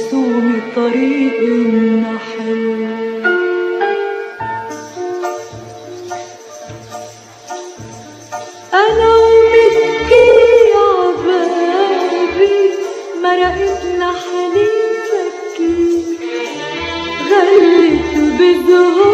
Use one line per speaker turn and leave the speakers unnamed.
مرسوم طريق النحل. أنا ومسكين عبابي مرقتنا حنين بكي، غلت بزهور